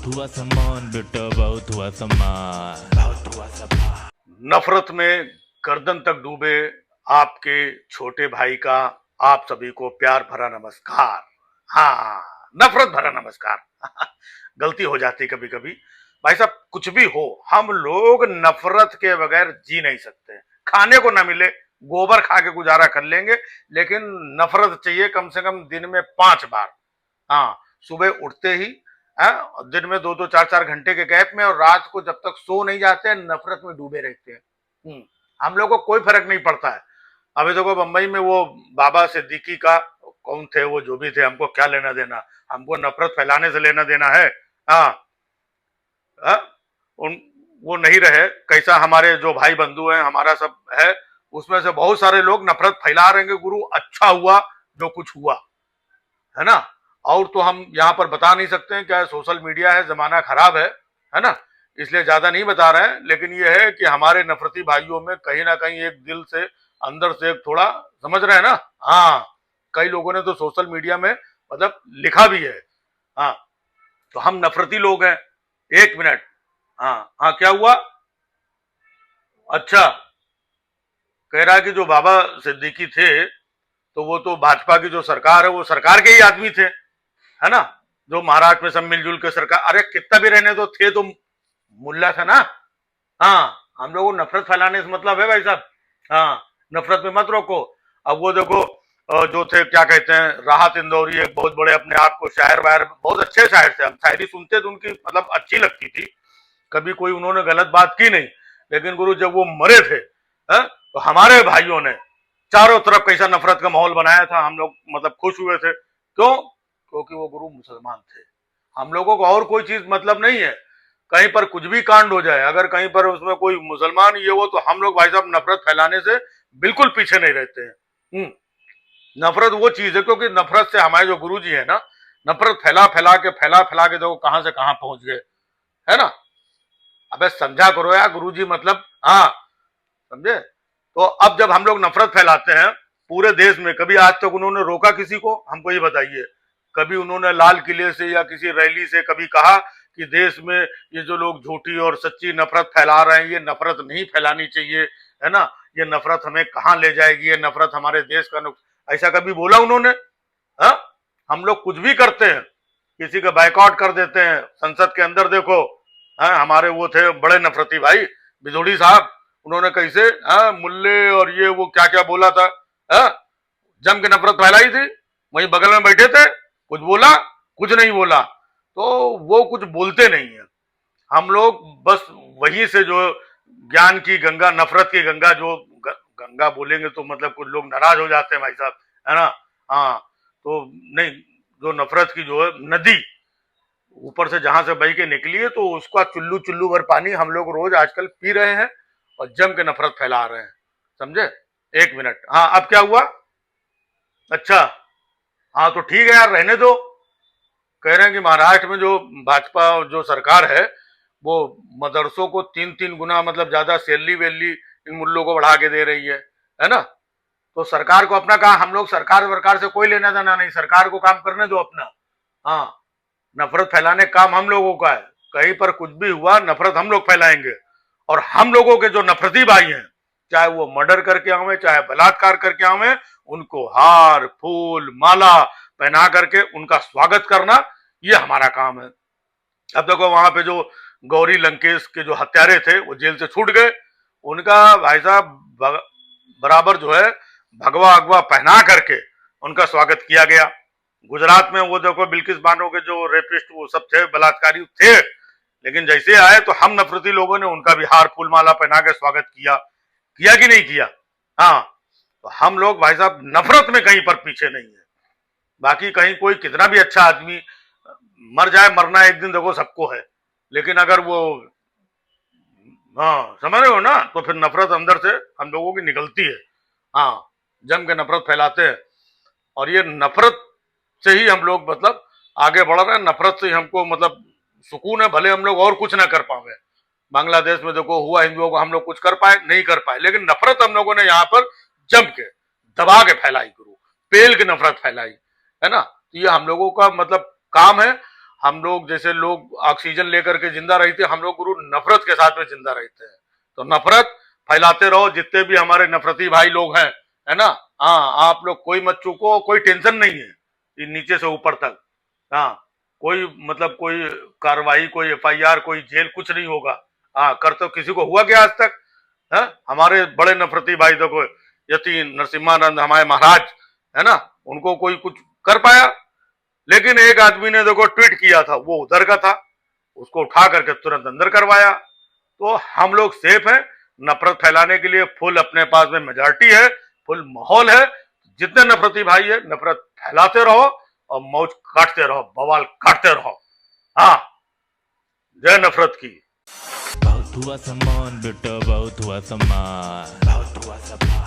बहुत हुआ सम्मान बेटा, बहुत हुआ सम्मान, बहुत हुआ सम्मान। नफरत में गर्दन तक डूबे आपके छोटे भाई का आप सभी को प्यार भरा नमस्कार। हाँ, नफरत भरा नमस्कार। गलती हो जाती कभी कभी भाई साहब, कुछ भी हो, हम लोग नफरत के बगैर जी नहीं सकते। खाने को ना मिले, गोबर खा के गुजारा कर लेंगे, लेकिन नफरत चाहिए कम से कम दिन में 5 बार। हाँ, सुबह उठते ही, दिन में 2-2 4-4 घंटे के गैप में, और रात को जब तक सो नहीं जाते हैं नफरत में डूबे रहते हैं। हम लोग को कोई फर्क नहीं पड़ता है। अभी देखो बंबई में वो बाबा सिद्दीकी का, कौन थे वो, जो भी थे, हमको क्या लेना देना, हमको नफरत फैलाने से लेना देना है। हाँ, हाँ, उन वो नहीं रहे, कैसा हमारे जो भाई बंधु हैं, हमारा सब है, उसमें से बहुत सारे लोग नफरत फैला रहे हैं। गुरु अच्छा हुआ जो कुछ हुआ, है ना। और तो हम यहाँ पर बता नहीं सकते हैं, क्या सोशल मीडिया है, जमाना खराब है ना, इसलिए ज्यादा नहीं बता रहे हैं। लेकिन ये है कि हमारे नफरती भाइयों में कहीं ना कहीं एक दिल से, अंदर से एक थोड़ा, समझ रहे हैं ना। हाँ, कई लोगों ने तो सोशल मीडिया में मतलब लिखा भी है। हाँ, तो हम नफरती लोग हैं। 1 मिनट। हाँ हाँ, क्या हुआ? अच्छा, कह रहा है कि जो बाबा सिद्दीकी थे, तो वो तो भाजपा की जो सरकार है, वो सरकार के ही आदमी थे, है ना, जो महाराष्ट्र में सब मिलजुल के सरकार, अरे कितना भी रहने तो थे तो मुल्ला था ना। हाँ, हम लोगों को नफरत फैलाने से मतलब है भाई साहब। हाँ, नफरत में मत रोको। अब वो देखो, जो थे, क्या कहते हैं, राहत इंदौरी, एक बहुत बड़े अपने आप को शायर वायर, बहुत अच्छे शायर थे, हम शायरी सुनते तो उनकी मतलब अच्छी लगती थी, कभी कोई उन्होंने गलत बात की नहीं। लेकिन गुरु जब वो मरे थे, तो हमारे भाइयों ने चारों तरफ कैसा नफरत का माहौल बनाया था, हम लोग मतलब खुश हुए थे। क्यों? क्योंकि वो गुरु मुसलमान थे। हम लोगों को और कोई चीज मतलब नहीं है। कहीं पर कुछ भी कांड हो जाए, अगर कहीं पर उसमें कोई मुसलमान ये हो, तो हम लोग भाई साहब नफरत फैलाने से बिल्कुल पीछे नहीं रहते हैं। नफरत वो चीज है, क्योंकि नफरत से हमारे जो गुरु जी है ना, नफरत फैला फैला के देखो कहां से कहां पहुंच गए, है ना। अबे समझा करो यार, गुरु जी मतलब, हाँ, समझे। तो अब जब हम लोग नफरत फैलाते हैं पूरे देश में, कभी आज तक उन्होंने रोका किसी को? हमको ये बताइए। कभी उन्होंने लाल किले से या किसी रैली से कभी कहा कि देश में ये जो लोग झूठी और सच्ची नफरत फैला रहे हैं, ये नफरत नहीं फैलानी चाहिए, है ना, ये नफरत हमें कहाँ ले जाएगी, ये नफरत हमारे देश का ऐसा कभी बोला उन्होंने? हा? हम लोग कुछ भी करते हैं, किसी का बाइकआउट कर देते हैं। संसद के अंदर देखो, हमारे वो थे बड़े नफरती भाई, बिधोड़ी साहब, उन्होंने कैसे, मुल्ले और ये वो क्या क्या बोला था, हा? जम के नफरत फैलाई थी। वहीं बगल में बैठे थे, कुछ बोला? कुछ नहीं बोला। तो वो कुछ बोलते नहीं है। हम लोग बस वहीं से जो ज्ञान की गंगा, नफरत की गंगा, जो गंगा बोलेंगे तो मतलब कुछ लोग नाराज हो जाते हैं भाई साहब, है ना। हाँ, तो नहीं, जो नफरत की जो है नदी ऊपर से जहां से बह के निकली है, तो उसका चुल्लू चुल्लू भर पानी हम लोग रोज आजकल पी रहे हैं और जम के नफरत फैला रहे हैं, समझे। 1 मिनट। हाँ, अब क्या हुआ? अच्छा, हाँ तो ठीक है यार, रहने दो। कह रहे हैं कि महाराष्ट्र में जो भाजपा जो सरकार है, वो मदरसों को 3-3 गुना मतलब ज्यादा सैलरी वैली इन मुल्लों को बढ़ा के दे रही है ना। तो सरकार को अपना काम, हम लोग सरकार वरकार से कोई लेना देना नहीं, सरकार को काम करने दो अपना। हाँ, नफरत फैलाने का काम हम लोगों का है। कहीं पर कुछ भी हुआ, नफरत हम लोग फैलाएंगे। और हम लोगों के जो नफरती भाई हैं, चाहे वो मर्डर करके आवे, चाहे बलात्कार करके आवे, उनको हार फूल माला पहना करके उनका स्वागत करना, ये हमारा काम है। अब देखो, वहां पे जो गौरी लंकेश के जो हत्यारे थे, वो जेल से छूट गए। उनका भाई साहब बराबर जो है भगवा अगवा पहना करके उनका स्वागत किया गया। गुजरात में वो देखो, बिल्किस बानो के जो रेपिस्ट वो सब थे, बलात्कारी थे, लेकिन जैसे आए तो हम नफरती लोगों ने उनका भी हार फूल माला पहना के स्वागत किया। किया कि नहीं किया? हाँ, तो हम लोग भाई साहब नफरत में कहीं पर पीछे नहीं है। बाकी कहीं कोई कितना भी अच्छा आदमी मर जाए, मरना एक दिन देखो सबको है, लेकिन अगर वो, हाँ समझ रहे हो ना, तो फिर नफरत अंदर से हम लोगों की निकलती है। हाँ, जम के नफरत फैलाते हैं, और ये नफरत से ही हम लोग मतलब आगे बढ़ रहे हैं। नफरत से ही हमको मतलब सुकून है, भले हम लोग और कुछ ना कर पाए। बांग्लादेश में देखो हुआ, हिंदुओं को हम लोग कुछ कर पाए नहीं कर पाए, लेकिन नफरत हम लोगों ने यहाँ पर जम के दबा के फैलाई, गुरु पेल की नफरत फैलाई, है ना। तो ये हम लोगों का मतलब काम है। हम लोग जैसे लोग ऑक्सीजन लेकर के जिंदा रहते, हम लोग गुरु नफरत के साथ में जिंदा रहते हैं। तो नफरत फैलाते रहो, जितने भी हमारे नफरती भाई लोग हैं, है ना। हाँ, आप लोग कोई मत चूको, कोई टेंशन नहीं है, ये नीचे से ऊपर तक। हाँ, कोई मतलब कोई कार्रवाई, कोई एफआईआर, कोई जेल, कुछ नहीं होगा। हाँ, कर तो किसी को हुआ क्या आज तक? है हमारे बड़े नफरती भाई देखो, यति नरसिम्हानंद हमारे महाराज, है ना, उनको कोई कुछ कर पाया? लेकिन एक आदमी ने देखो ट्वीट किया था, वो उधर का था, उसको उठा करके तुरंत अंदर करवाया। तो हम लोग सेफ हैं। नफरत फैलाने के लिए फुल अपने पास में मेजॉरिटी है, फुल माहौल है। जितने नफरती भाई है, नफरत फैलाते रहो और मौज काटते रहो, बवाल काटते रहो। हाँ, जय नफरत की। बहुत हुआ सम्मान बेटा, बहुत हुआ सम्मान, बहुत हुआ सम्मान।